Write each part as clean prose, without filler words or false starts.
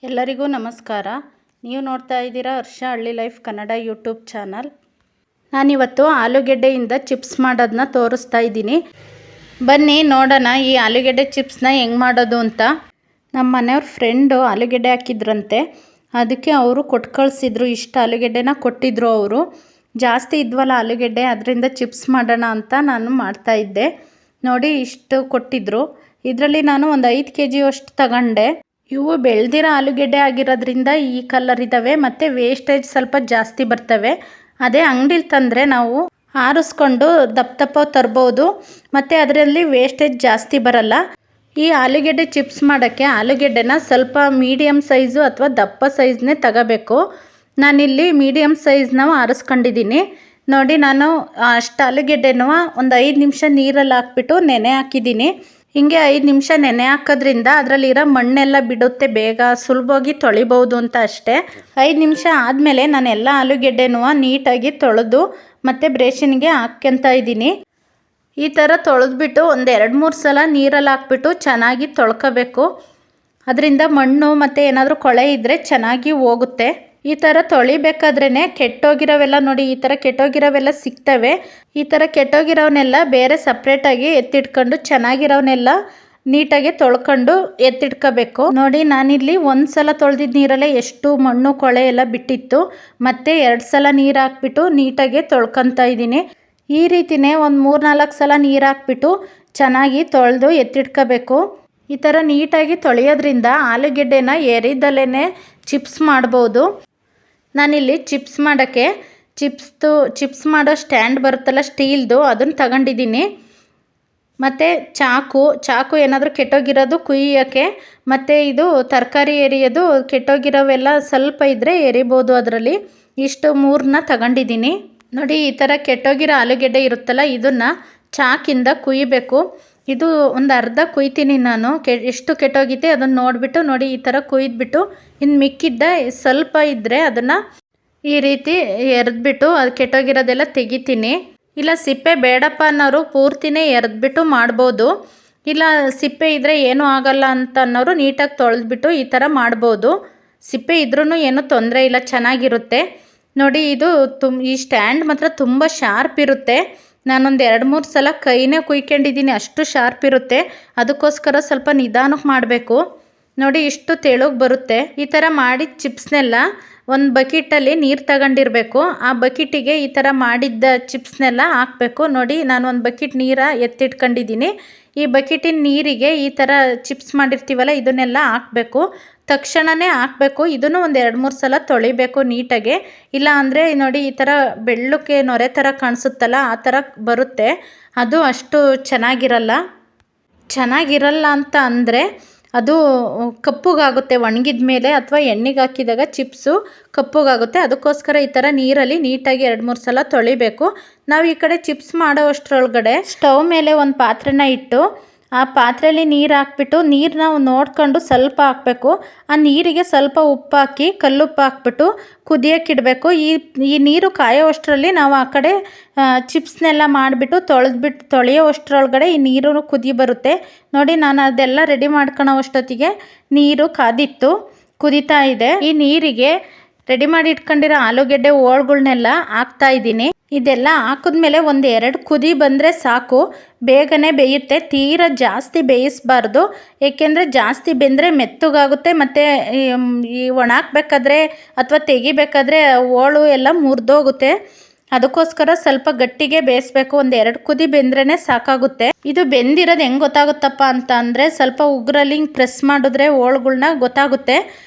ಎಲ್ಲರಿಗೂ ನಮಸ್ಕಾರ. ನೀವು ನೋಡ್ತಾ ಇದ್ದೀರಾ ಹರ್ಷ ಹಳ್ಳಿ ಲೈಫ್ ಕನ್ನಡ ಯೂಟ್ಯೂಬ್ ಚಾನಲ್. ನಾನಿವತ್ತು ಆಲೂಗೆಡ್ಡೆಯಿಂದ ಚಿಪ್ಸ್ ಮಾಡೋದನ್ನ ತೋರಿಸ್ತಾ ಇದ್ದೀನಿ. ಬನ್ನಿ ನೋಡೋಣ ಈ ಆಲೂಗೆಡ್ಡೆ ಚಿಪ್ಸ್ನ ಹೆಂಗೆ ಮಾಡೋದು ಅಂತ. ನಮ್ಮ ಮನೆಯವ್ರ ಫ್ರೆಂಡು ಆಲೂಗೆಡ್ಡೆ ಹಾಕಿದ್ರಂತೆ, ಅದಕ್ಕೆ ಅವರು ಕೊಟ್ಟು ಕಳಿಸಿದ್ರು. ಇಷ್ಟು ಆಲೂಗೆಡ್ಡೆನ ಕೊಟ್ಟಿದ್ರು ಅವರು. ಜಾಸ್ತಿ ಇದ್ವಲ್ಲ ಆಲೂಗೆಡ್ಡೆ, ಅದರಿಂದ ಚಿಪ್ಸ್ ಮಾಡೋಣ ಅಂತ ನಾನು ಮಾಡ್ತಾಯಿದ್ದೆ. ನೋಡಿ ಇಷ್ಟು ಕೊಟ್ಟಿದ್ರು. ಇದರಲ್ಲಿ ನಾನು ಒಂದು 5 kg ಅಷ್ಟು ತಗೊಂಡೆ. ಇವು ಬೆಳೆದಿರೋ ಆಲೂಗೆಡ್ಡೆ ಆಗಿರೋದ್ರಿಂದ ಈ ಕಲರ್ ಇದ್ದಾವೆ, ಮತ್ತು ವೇಸ್ಟೇಜ್ ಸ್ವಲ್ಪ ಜಾಸ್ತಿ ಬರ್ತವೆ. ಅದೇ ಅಂಗಡಿಲಿ ತಂದರೆ ನಾವು ಆರಿಸ್ಕೊಂಡು ದಪ್ಪ ತರ್ಬೋದು, ಮತ್ತು ಅದರಲ್ಲಿ ವೇಸ್ಟೇಜ್ ಜಾಸ್ತಿ ಬರಲ್ಲ. ಈ ಆಲೂಗೆಡ್ಡೆ ಚಿಪ್ಸ್ ಮಾಡೋಕ್ಕೆ ಆಲೂಗೆಡ್ಡೆನ ಸ್ವಲ್ಪ ಮೀಡಿಯಮ್ ಸೈಜು ಅಥವಾ ದಪ್ಪ ಸೈಜ್ನೇ ತಗೋಬೇಕು. ನಾನಿಲ್ಲಿ ಮೀಡಿಯಮ್ ಸೈಜ್ನ ಆರಿಸ್ಕೊಂಡಿದ್ದೀನಿ. ನೋಡಿ, ನಾನು ಅಷ್ಟು ಆಲೂಗೆಡ್ಡೆನೂ ಒಂದು 5 ನಿಮಿಷ ನೀರಲ್ಲಿ ಹಾಕ್ಬಿಟ್ಟು ನೆನೆ ಹಾಕಿದ್ದೀನಿ. ಹಿಂಗೆ 5 ನಿಮಿಷ ನೆನೆ ಹಾಕೋದ್ರಿಂದ ಅದರಲ್ಲಿರೋ ಮಣ್ಣೆಲ್ಲ ಬಿಡುತ್ತೆ, ಬೇಗ ಸುಲಭವಾಗಿ ತೊಳಿಬೋದು ಅಂತ ಅಷ್ಟೇ. 5 ನಿಮಿಷ ಆದಮೇಲೆ ನಾನು ಎಲ್ಲ ಆಲೂಗೆಡ್ಡೆನೂ ನೀಟಾಗಿ ತೊಳೆದು ಮತ್ತು ಬ್ರೇಷನ್ಗೆ ಹಾಕ್ಕೊತಾ ಇದ್ದೀನಿ. ಈ ಥರ ತೊಳೆದ್ಬಿಟ್ಟು ಒಂದು 2-3 ಸಲ ನೀರಲ್ಲಿ ಹಾಕ್ಬಿಟ್ಟು ಚೆನ್ನಾಗಿ ತೊಳ್ಕೊಬೇಕು. ಅದರಿಂದ ಮಣ್ಣು ಮತ್ತು ಏನಾದರೂ ಕೊಳೆ ಇದ್ದರೆ ಚೆನ್ನಾಗಿ ಹೋಗುತ್ತೆ. ಈ ಥರ ತೊಳಿಬೇಕಾದ್ರೇ ಕೆಟ್ಟೋಗಿರೋವೆಲ್ಲ ನೋಡಿ, ಈ ಥರ ಕೆಟ್ಟೋಗಿರೋವೆಲ್ಲ ಸಿಗ್ತವೆ. ಈ ಥರ ಕೆಟ್ಟೋಗಿರೋವನ್ನೆಲ್ಲ ಬೇರೆ ಸಪ್ರೇಟಾಗಿ ಎತ್ತಿಟ್ಕೊಂಡು ಚೆನ್ನಾಗಿರೋವನ್ನೆಲ್ಲ ನೀಟಾಗಿ ತೊಳ್ಕೊಂಡು ಎತ್ತಿಟ್ಕೋಬೇಕು. ನೋಡಿ, ನಾನಿಲ್ಲಿ 1 ಸಲ ತೊಳೆದಿದ್ದ ನೀರಲ್ಲೇ ಎಷ್ಟು ಮಣ್ಣು ಕೊಳೆ ಎಲ್ಲ ಬಿಟ್ಟಿತ್ತು. ಮತ್ತು 2 ಸಲ ನೀರು ಹಾಕ್ಬಿಟ್ಟು ನೀಟಾಗಿ ತೊಳ್ಕೊತಾ ಇದ್ದೀನಿ. ಈ ರೀತಿಯೇ ಒಂದು 3-4 ಸಲ ನೀರು ಹಾಕ್ಬಿಟ್ಟು ಚೆನ್ನಾಗಿ ತೊಳೆದು ಎತ್ತಿಟ್ಕೋಬೇಕು. ಈ ಥರ ನೀಟಾಗಿ ತೊಳೆಯೋದ್ರಿಂದ ಆಲೂಗೆಡ್ಡೆನ ಎರಿದಲ್ಲೇ ಚಿಪ್ಸ್ ಮಾಡ್ಬೋದು. ನಾನಿಲ್ಲಿ ಚಿಪ್ಸ್ ಮಾಡೋಕ್ಕೆ ಚಿಪ್ಸ್ ಮಾಡೋ ಸ್ಟ್ಯಾಂಡ್ ಬರುತ್ತಲ್ಲ ಸ್ಟೀಲ್ದು, ಅದನ್ನು ತಗೊಂಡಿದ್ದೀನಿ. ಮತ್ತು ಚಾಕು ಏನಾದರೂ ಕೆಟ್ಟೋಗಿರೋದು ಕುಯ್ಯೋಕ್ಕೆ, ಮತ್ತು ಇದು ತರಕಾರಿ ಎರಿಯೋದು ಕೆಟ್ಟೋಗಿರೋವೆಲ್ಲ ಸ್ವಲ್ಪ ಇದ್ದರೆ ಎರಿಬೋದು ಅದರಲ್ಲಿ. ಇಷ್ಟು 3ನ್ನ ತಗೊಂಡಿದ್ದೀನಿ. ನೋಡಿ, ಈ ಥರ ಕೆಟ್ಟೋಗಿರೋ ಆಲೂಗೆಡ್ಡೆ ಇರುತ್ತಲ್ಲ, ಇದನ್ನು ಚಾಕಿಂದ ಕುಯ್ಯಬೇಕು. ಇದು ಒಂದು ಅರ್ಧ ಕುಯ್ತೀನಿ ನಾನು. ಎಷ್ಟು ಕೆಟ್ಟೋಗಿದೆ ಅದನ್ನು ನೋಡಿಬಿಟ್ಟು ನೋಡಿ, ಈ ಥರ ಕುಯ್ದುಬಿಟ್ಟು ಇನ್ನು ಮಿಕ್ಕಿದ್ದ ಸ್ವಲ್ಪ ಇದ್ದರೆ ಅದನ್ನು ಈ ರೀತಿ ಎರೆದ್ಬಿಟ್ಟು ಅದು ಕೆಟ್ಟೋಗಿರೋದೆಲ್ಲ ತೆಗಿತೀನಿ. ಇಲ್ಲ ಸಿಪ್ಪೆ ಬೇಡಪ್ಪ ಅನ್ನೋರು ಪೂರ್ತಿನೇ ಎರೆದ್ಬಿಟ್ಟು ಮಾಡ್ಬೋದು. ಇಲ್ಲ ಸಿಪ್ಪೆ ಇದ್ದರೆ ಏನೂ ಆಗಲ್ಲ ಅಂತ ಅನ್ನೋರು ನೀಟಾಗಿ ತೊಳೆದ್ಬಿಟ್ಟು ಈ ಥರ ಮಾಡ್ಬೋದು. ಸಿಪ್ಪೆ ಇದ್ರೂ ಏನೂ ತೊಂದರೆ ಇಲ್ಲ, ಚೆನ್ನಾಗಿರುತ್ತೆ. ನೋಡಿ, ಇದು ಈ ಸ್ಟ್ಯಾಂಡ್ ಮಾತ್ರ ತುಂಬ ಶಾರ್ಪ್ ಇರುತ್ತೆ. ನಾನೊಂದು 2-3 ಸಲ ಕೈನೇ ಕುಯ್ಕೊಂಡಿದ್ದೀನಿ, ಅಷ್ಟು ಶಾರ್ಪ್ ಇರುತ್ತೆ. ಅದಕ್ಕೋಸ್ಕರ ಸ್ವಲ್ಪ ನಿಧಾನಕ್ಕೆ ಮಾಡಬೇಕು. ನೋಡಿ, ಇಷ್ಟು ತೆಳುಗೆ ಬರುತ್ತೆ. ಈ ಥರ ಮಾಡಿದ ಚಿಪ್ಸ್ನೆಲ್ಲ ಒಂದು ಬಕೆಟಲ್ಲಿ ನೀರು ತಗೊಂಡಿರಬೇಕು. ಆ ಬಕೆಟಿಗೆ ಈ ಥರ ಮಾಡಿದ್ದ ಚಿಪ್ಸ್ನೆಲ್ಲ ಹಾಕಬೇಕು. ನೋಡಿ, ನಾನು ಒಂದು ಬಕೆಟ್ ನೀರು ಎತ್ತಿಟ್ಕೊಂಡಿದ್ದೀನಿ. ಈ ಬಕೆಟಿನ ನೀರಿಗೆ ಈ ಥರ ಚಿಪ್ಸ್ ಮಾಡಿರ್ತೀವಲ್ಲ, ಇದನ್ನೆಲ್ಲ ಹಾಕಬೇಕು. ತಕ್ಷಣವೇ ಹಾಕಬೇಕು. ಇದನ್ನು ಒಂದು 2-3 ಸಲ ತೊಳಿಬೇಕು ನೀಟಾಗೆ. ಇಲ್ಲ ಅಂದರೆ ನೋಡಿ, ಈ ಥರ ಬೆಳ್ಳಕ್ಕೆ ನೊರೆ ಥರ ಕಾಣಿಸುತ್ತಲ್ಲ, ಆ ಥರ ಬರುತ್ತೆ. ಅದು ಅಷ್ಟು ಚೆನ್ನಾಗಿರಲ್ಲ ಅಂತ ಅಂದರೆ ಅದು ಕಪ್ಪುಗಾಗುತ್ತೆ ಒಣಗಿದ ಮೇಲೆ, ಅಥವಾ ಎಣ್ಣೆಗೆ ಹಾಕಿದಾಗ ಚಿಪ್ಸು ಕಪ್ಪುಗಾಗುತ್ತೆ. ಅದಕ್ಕೋಸ್ಕರ ಈ ಥರ ನೀರಲ್ಲಿ ನೀಟಾಗಿ 2-3 ಸಲ ತೊಳಿಬೇಕು. ನಾವು ಈ ಕಡೆ ಚಿಪ್ಸ್ ಮಾಡೋ ಅಷ್ಟರೊಳಗಡೆ ಸ್ಟವ್ ಮೇಲೆ ಒಂದು ಪಾತ್ರೆನ ಇಟ್ಟು ಆ ಪಾತ್ರೆಯಲ್ಲಿ ನೀರು ಹಾಕ್ಬಿಟ್ಟು, ನೀರನ್ನ ನೋಡ್ಕೊಂಡು ಸ್ವಲ್ಪ ಹಾಕಬೇಕು. ಆ ನೀರಿಗೆ ಸ್ವಲ್ಪ ಉಪ್ಪು ಹಾಕಿ, ಕಲ್ಲುಪ್ಪು ಹಾಕ್ಬಿಟ್ಟು ಕುದಿಯೋಕ್ಕಿಡಬೇಕು. ಈ ನೀರು ಕಾಯೋ ಅಷ್ಟರಲ್ಲಿ ನಾವು ಆ ಕಡೆ ಚಿಪ್ಸ್ನೆಲ್ಲ ಮಾಡಿಬಿಟ್ಟು ತೊಳೆಯೋ ಅಷ್ಟರೊಳಗಡೆ ಈ ನೀರು ಕುದಿ ಬರುತ್ತೆ. ನೋಡಿ, ನಾನು ಅದೆಲ್ಲ ರೆಡಿ ಮಾಡ್ಕೊಳ್ಳೋ ಅಷ್ಟೊತ್ತಿಗೆ ನೀರು ಕಾದಿತ್ತು, ಕುದೀತಾ ಇದೆ. ಈ ನೀರಿಗೆ ರೆಡಿ ಮಾಡಿ ಇಟ್ಕೊಂಡಿರೋ ಆಲೂಗೆಡ್ಡೆ ಹೋಳುಗಳ್ನೆಲ್ಲ ಹಾಕ್ತಾಯಿದ್ದೀನಿ. ಇದೆಲ್ಲ ಹಾಕಿದ್ಮೇಲೆ ಒಂದು 2 ಕುದಿ ಬಂದರೆ ಸಾಕು, ಬೇಗನೆ ಬೇಯುತ್ತೆ. ತೀರಾ ಜಾಸ್ತಿ ಬೇಯಿಸಬಾರ್ದು, ಏಕೆಂದರೆ ಜಾಸ್ತಿ ಬೆಂದರೆ ಮೆತ್ತಗಾಗುತ್ತೆ. ಮತ್ತು ಈ ಒಣಾಕಬೇಕಾದ್ರೆ ಅಥವಾ ತೆಗಿಬೇಕಾದ್ರೆ ಹೋಳು ಎಲ್ಲ ಮುರಿದೋಗುತ್ತೆ. ಅದಕ್ಕೋಸ್ಕರ ಸ್ವಲ್ಪ ಗಟ್ಟಿಗೆ ಬೇಯಿಸ್ಬೇಕು. ಒಂದು 2 ಕುದಿ ಬೆಂದ್ರೇ ಸಾಕಾಗುತ್ತೆ. ಇದು ಬೆಂದಿರೋದು ಹೆಂಗೆ ಗೊತ್ತಾಗುತ್ತಪ್ಪ ಅಂತ ಅಂದರೆ, ಸ್ವಲ್ಪ ಉಗುರಲ್ಲಿ ಹಿಂಗೆ ಪ್ರೆಸ್ ಮಾಡಿದ್ರೆ ಹೋಳುಗಳ್ನ ಗೊತ್ತಾಗುತ್ತೆ.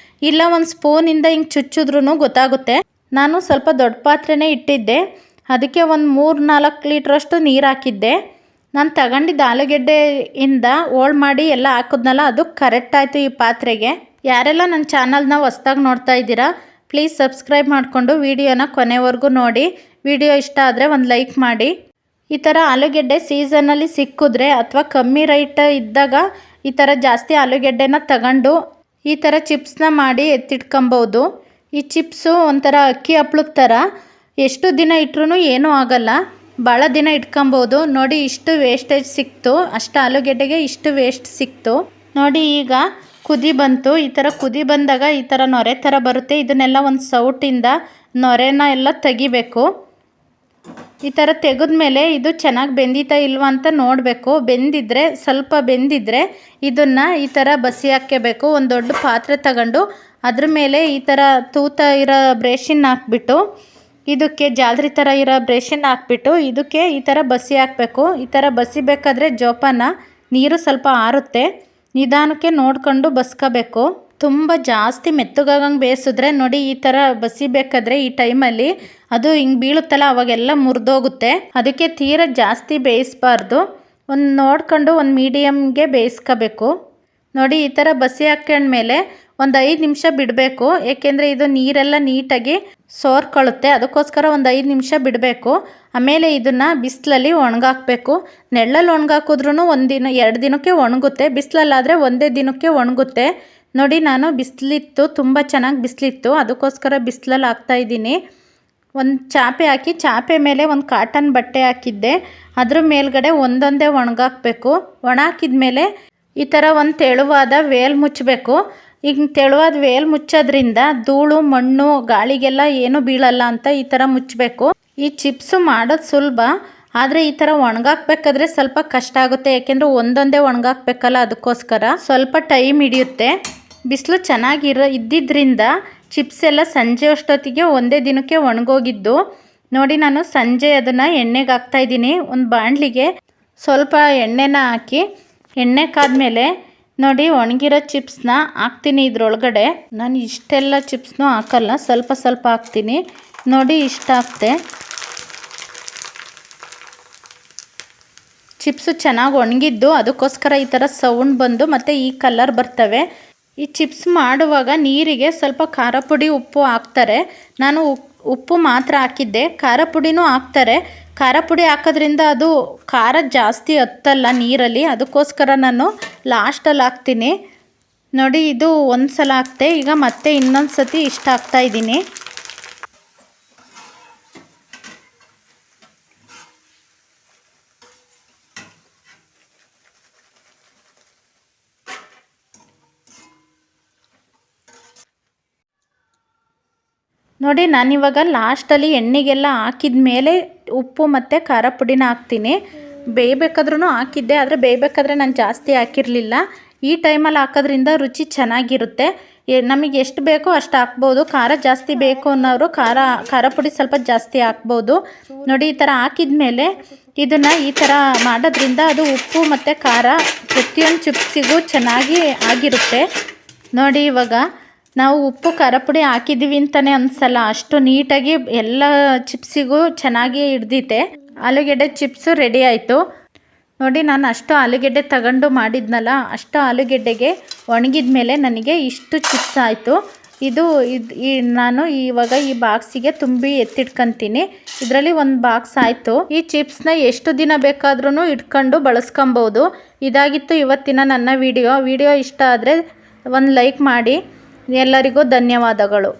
ಇಲ್ಲ ಒಂದು ಸ್ಪೂನಿಂದ ಹಿಂಗೆ ಚುಚ್ಚಿದ್ರೂ ಗೊತ್ತಾಗುತ್ತೆ. ನಾನು ಸ್ವಲ್ಪ ದೊಡ್ಡ ಪಾತ್ರೆನೇ ಇಟ್ಟಿದ್ದೆ, ಅದಕ್ಕೆ ಒಂದು 3-4 ಲೀಟ್ರಷ್ಟು ನೀರು ಹಾಕಿದ್ದೆ. ನಾನು ತಗೊಂಡಿದ್ದ ಆಲೂಗೆಡ್ಡೆಯಿಂದ ಹೋಳು ಮಾಡಿ ಎಲ್ಲ ಹಾಕಿದ್ನಲ್ಲ, ಅದು ಕರೆಕ್ಟ್ ಆಯಿತು ಈ ಪಾತ್ರೆಗೆ. ಯಾರೆಲ್ಲ ನನ್ನ ಚಾನಲ್ನ ಹೊಸ್ದಾಗಿ ನೋಡ್ತಾ ಇದ್ದೀರಾ, ಪ್ಲೀಸ್ ಸಬ್ಸ್ಕ್ರೈಬ್ ಮಾಡಿಕೊಂಡು ವಿಡಿಯೋನ ಕೊನೆವರೆಗೂ ನೋಡಿ. ವಿಡಿಯೋ ಇಷ್ಟ ಆದರೆ ಒಂದು ಲೈಕ್ ಮಾಡಿ. ಈ ಥರ ಆಲೂಗೆಡ್ಡೆ ಸೀಸನಲ್ಲಿ ಸಿಕ್ಕಿದ್ರೆ ಅಥವಾ ಕಮ್ಮಿ ರೇಟ್ ಇದ್ದಾಗ ಈ ಥರ ಜಾಸ್ತಿ ಆಲೂಗೆಡ್ಡೆನ ತಗೊಂಡು ಈ ಥರ ಚಿಪ್ಸ್ನ ಮಾಡಿ ಎತ್ತಿಟ್ಕೊಬೋದು. ಈ ಚಿಪ್ಸು ಒಂಥರ ಅಕ್ಕಿ ಹಪ್ಳದ ಥರ, ಎಷ್ಟು ದಿನ ಇಟ್ಟರೂ ಏನೂ ಆಗಲ್ಲ, ಭಾಳ ದಿನ ಇಟ್ಕೊಬೋದು. ನೋಡಿ, ಇಷ್ಟು ವೇಸ್ಟೇಜ್ ಸಿಕ್ತು, ಅಷ್ಟು ಆಲೂಗೆಡ್ಡೆಗೆ ಇಷ್ಟು ವೇಸ್ಟ್ ಸಿಕ್ತು. ನೋಡಿ, ಈಗ ಕುದಿ ಬಂತು. ಈ ಥರ ಕುದಿ ಬಂದಾಗ ಈ ಥರ ನೊರೆ ಥರ ಬರುತ್ತೆ. ಇದನ್ನೆಲ್ಲ ಒಂದು ಸೌಟಿಂದ ನೊರೆನ ಎಲ್ಲ ತೆಗಿಬೇಕು. ಈ ಥರ ತೆಗೆದ್ಮೇಲೆ ಇದು ಚೆನ್ನಾಗಿ ಬೆಂದಿತಾ ಇಲ್ವಾ ಅಂತ ನೋಡಬೇಕು. ಸ್ವಲ್ಪ ಬೆಂದಿದ್ರೆ ಇದನ್ನು ಈ ಥರ ಬಸಿ ಹಾಕ್ಕೋಬೇಕು. ಒಂದು ದೊಡ್ಡ ಪಾತ್ರೆ ತಗೊಂಡು ಅದ್ರ ಮೇಲೆ ಈ ಥರ ತೂತ ಇರೋ ಬ್ರೇಷಿನ್ ಹಾಕ್ಬಿಟ್ಟು, ಇದಕ್ಕೆ ಜಾಲರಿ ಥರ ಇರೋ ಬ್ರೇಷಿನ್ ಹಾಕ್ಬಿಟ್ಟು ಇದಕ್ಕೆ ಈ ಥರ ಬಸಿ ಹಾಕಬೇಕು. ಈ ಥರ ಬಸಿಬೇಕಾದ್ರೆ ಜೋಪಾನ, ನೀರು ಸ್ವಲ್ಪ ಆರುತ್ತೆ. ನಿಧಾನಕ್ಕೆ ನೋಡ್ಕೊಂಡು ಬಸ್ಕೋಬೇಕು. ತುಂಬ ಜಾಸ್ತಿ ಮೆತ್ತಗಾಗಂಗೆ ಬೇಯಿಸಿದ್ರೆ ನೋಡಿ ಈ ಥರ ಬಸಿಬೇಕಾದ್ರೆ ಈ ಟೈಮಲ್ಲಿ ಅದು ಹಿಂಗೆ ಬೀಳುತ್ತಲ್ಲ, ಅವಾಗೆಲ್ಲ ಮುರಿದೋಗುತ್ತೆ. ಅದಕ್ಕೆ ತೀರ ಜಾಸ್ತಿ ಬೇಯಿಸಬಾರ್ದು. ನೋಡ್ಕೊಂಡು ಒಂದು ಮೀಡಿಯಮ್ಗೆ ಬೇಯಿಸ್ಕೋಬೇಕು. ನೋಡಿ ಈ ಥರ ಬಸಿ ಹಾಕೊಂಡ್ಮೇಲೆ ಒಂದು 5 ನಿಮಿಷ ಬಿಡಬೇಕು. ಏಕೆಂದರೆ ಇದು ನೀರೆಲ್ಲ ನೀಟಾಗಿ ಸೋರ್ಕೊಳ್ಳುತ್ತೆ. ಅದಕ್ಕೋಸ್ಕರ ಒಂದು 5 ನಿಮಿಷ ಬಿಡಬೇಕು. ಆಮೇಲೆ ಇದನ್ನು ಬಿಸಿಲಲ್ಲಿ ಒಣಗಾಕಬೇಕು. ನೆರಳಲ್ಲಿ ಒಣಗಾಕಿದ್ರೂ 1 ದಿನ 2 ದಿನಕ್ಕೆ ಒಣಗುತ್ತೆ. ಬಿಸಿಲಲ್ಲಾದರೆ ಒಂದೇ ದಿನಕ್ಕೆ ಒಣಗುತ್ತೆ. ನೋಡಿ ನಾನು ಬಿಸಿಲಿತ್ತು, ತುಂಬ ಚೆನ್ನಾಗಿ ಬಿಸಿಲಿತ್ತು, ಅದಕ್ಕೋಸ್ಕರ ಬಿಸಿಲಲ್ಲಿ ಹಾಕ್ತಾಯಿದ್ದೀನಿ. ಒಂದು ಚಾಪೆ ಹಾಕಿ ಚಾಪೆ ಮೇಲೆ ಒಂದು ಕಾಟನ್ ಬಟ್ಟೆ ಹಾಕಿದ್ದೆ. ಅದ್ರ ಮೇಲ್ಗಡೆ ಒಂದೊಂದೇ ಒಣಗಾಕಬೇಕು. ಒಣಹಾಕಿದ ಮೇಲೆ ಈ ಥರ ಒಂದು ತೆಳುವಾದ ವೇಲ್ ಮುಚ್ಚಬೇಕು. ಈಗ ತೆಳುವಾದ ವೇಲ್ ಮುಚ್ಚೋದ್ರಿಂದ ಧೂಳು ಮಣ್ಣು ಗಾಳಿಗೆಲ್ಲ ಏನೂ ಬೀಳಲ್ಲ ಅಂತ ಈ ಥರ ಮುಚ್ಚಬೇಕು. ಈ ಚಿಪ್ಸು ಮಾಡೋದು ಸುಲಭ, ಆದರೆ ಈ ಥರ ಒಣಗಾಕಬೇಕಾದ್ರೆ ಸ್ವಲ್ಪ ಕಷ್ಟ ಆಗುತ್ತೆ. ಯಾಕೆಂದರೆ ಒಂದೊಂದೇ ಒಣಗಾಕಬೇಕಲ್ಲ, ಅದಕ್ಕೋಸ್ಕರ ಸ್ವಲ್ಪ ಟೈಮ್ ಹಿಡಿಯುತ್ತೆ. ಬಿಸಿಲು ಇದ್ದಿದ್ದರಿಂದ ಚಿಪ್ಸ್ ಎಲ್ಲ ಸಂಜೆ ಅಷ್ಟೊತ್ತಿಗೆ ಒಂದೇ ದಿನಕ್ಕೆ ಒಣಗೋಗಿದ್ದು. ನೋಡಿ ನಾನು ಸಂಜೆ ಅದನ್ನು ಎಣ್ಣೆಗೆ ಹಾಕ್ತಾಯಿದ್ದೀನಿ. ಒಂದು ಬಾಣಲಿಗೆ ಸ್ವಲ್ಪ ಎಣ್ಣೆನ ಹಾಕಿ, ಎಣ್ಣೆ ಕಾದ್ಮೇಲೆ ನೋಡಿ ಒಣಗಿರೋ ಚಿಪ್ಸ್ನ ಹಾಕ್ತೀನಿ ಇದ್ರೊಳಗಡೆ. ನಾನು ಇಷ್ಟೆಲ್ಲ ಚಿಪ್ಸ್ನೂ ಹಾಕಲ್ಲ, ಸ್ವಲ್ಪ ಸ್ವಲ್ಪ ಹಾಕ್ತೀನಿ. ನೋಡಿ ಇಷ್ಟ ಹಾಕ್ತೆ. ಚಿಪ್ಸು ಚೆನ್ನಾಗಿ ಒಣಗಿದ್ದು, ಅದಕ್ಕೋಸ್ಕರ ಈ ಥರ ಸೌಂಡ್ ಬಂದು ಮತ್ತು ಈ ಕಲರ್ ಬರ್ತವೆ. ಈ ಚಿಪ್ಸ್ ಮಾಡುವಾಗ ನೀರಿಗೆ ಸ್ವಲ್ಪ ಖಾರ ಪುಡಿ ಉಪ್ಪು ಹಾಕ್ತಾರೆ. ನಾನು ಉಪ್ಪು ಮಾತ್ರ ಹಾಕಿದ್ದೆ. ಖಾರ ಪುಡಿನೂ ಹಾಕ್ತಾರೆ. ಖಾರ ಪುಡಿ ಹಾಕೋದ್ರಿಂದ ಅದು ಖಾರ ಜಾಸ್ತಿ ಹತ್ತಲ್ಲ ನೀರಲ್ಲಿ, ಅದಕ್ಕೋಸ್ಕರ ನಾನು ಲಾಸ್ಟಲ್ಲಿ ಹಾಕ್ತೀನಿ. ನೋಡಿ ಇದು ಒಂದು ಸಲ ಹಾಕ್ತೆ. ಈಗ ಮತ್ತೆ ಇನ್ನೊಂದು ಸತಿ ಇಷ್ಟ ಹಾಕ್ತಾಯಿದ್ದೀನಿ. ನೋಡಿ ನಾನಿವಾಗ ಲಾಸ್ಟಲ್ಲಿ ಎಣ್ಣೆಗೆಲ್ಲ ಹಾಕಿದ ಮೇಲೆ ಉಪ್ಪು ಮತ್ತು ಖಾರ ಪುಡಿನ ಹಾಕ್ತೀನಿ. ಬೇಯಬೇಕಾದ್ರೂ ಹಾಕಿದ್ದೆ, ಆದರೆ ಬೇಯಬೇಕಾದ್ರೆ ನಾನು ಜಾಸ್ತಿ ಹಾಕಿರಲಿಲ್ಲ. ಈ ಟೈಮಲ್ಲಿ ಹಾಕೋದ್ರಿಂದ ರುಚಿ ಚೆನ್ನಾಗಿರುತ್ತೆ. ನಮಗೆ ಎಷ್ಟು ಬೇಕೋ ಅಷ್ಟು ಹಾಕ್ಬೋದು. ಖಾರ ಜಾಸ್ತಿ ಬೇಕು ಅನ್ನೋರು ಖಾರ ಪುಡಿ ಸ್ವಲ್ಪ ಜಾಸ್ತಿ ಹಾಕ್ಬೋದು. ನೋಡಿ ಈ ಥರ ಹಾಕಿದ ಮೇಲೆ ಇದನ್ನು ಈ ಥರ ಮಾಡೋದ್ರಿಂದ ಅದು ಉಪ್ಪು ಮತ್ತು ಖಾರ ಪ್ರತಿಯೊಂದು ಚಿಪ್ಸಿಗೂ ಚೆನ್ನಾಗಿ ಆಗಿರುತ್ತೆ. ನೋಡಿ ಇವಾಗ ನಾವು ಉಪ್ಪು ಖಾರ ಪುಡಿ ಹಾಕಿದ್ದೀವಿ ಅಂತಲೇ ಅನಿಸಲ್ಲ, ಅಷ್ಟು ನೀಟಾಗಿ ಎಲ್ಲ ಚಿಪ್ಸಿಗೂ ಚೆನ್ನಾಗಿ ಹಿಡ್ದಿದೆ. ಆಲೂಗೆಡ್ಡೆ ಚಿಪ್ಸು ರೆಡಿ ಆಯಿತು. ನೋಡಿ ನಾನು ಅಷ್ಟು ಆಲೂಗೆಡ್ಡೆ ತಗೊಂಡು ಮಾಡಿದ್ನಲ್ಲ, ಅಷ್ಟು ಆಲೂಗೆಡ್ಡೆಗೆ ಒಣಗಿದ ಮೇಲೆ ನನಗೆ ಇಷ್ಟು ಚಿಪ್ಸ್ ಆಯಿತು. ನಾನು ಇವಾಗ ಈ ಬಾಕ್ಸಿಗೆ ತುಂಬಿ ಎತ್ತಿಟ್ಕೊತೀನಿ. ಇದರಲ್ಲಿ ಒಂದು ಬಾಕ್ಸ್ ಆಯಿತು. ಈ ಚಿಪ್ಸ್ನ ಎಷ್ಟು ದಿನ ಬೇಕಾದ್ರೂ ಇಟ್ಕೊಂಡು ಬಳಸ್ಕೊಬೋದು. ಇದಾಗಿತ್ತು ಇವತ್ತಿನ ನನ್ನ ವಿಡಿಯೋ ಇಷ್ಟ ಆದರೆ ಒಂದು ಲೈಕ್ ಮಾಡಿ. ಎಲ್ಲರಿಗೂ ಧನ್ಯವಾದಗಳು.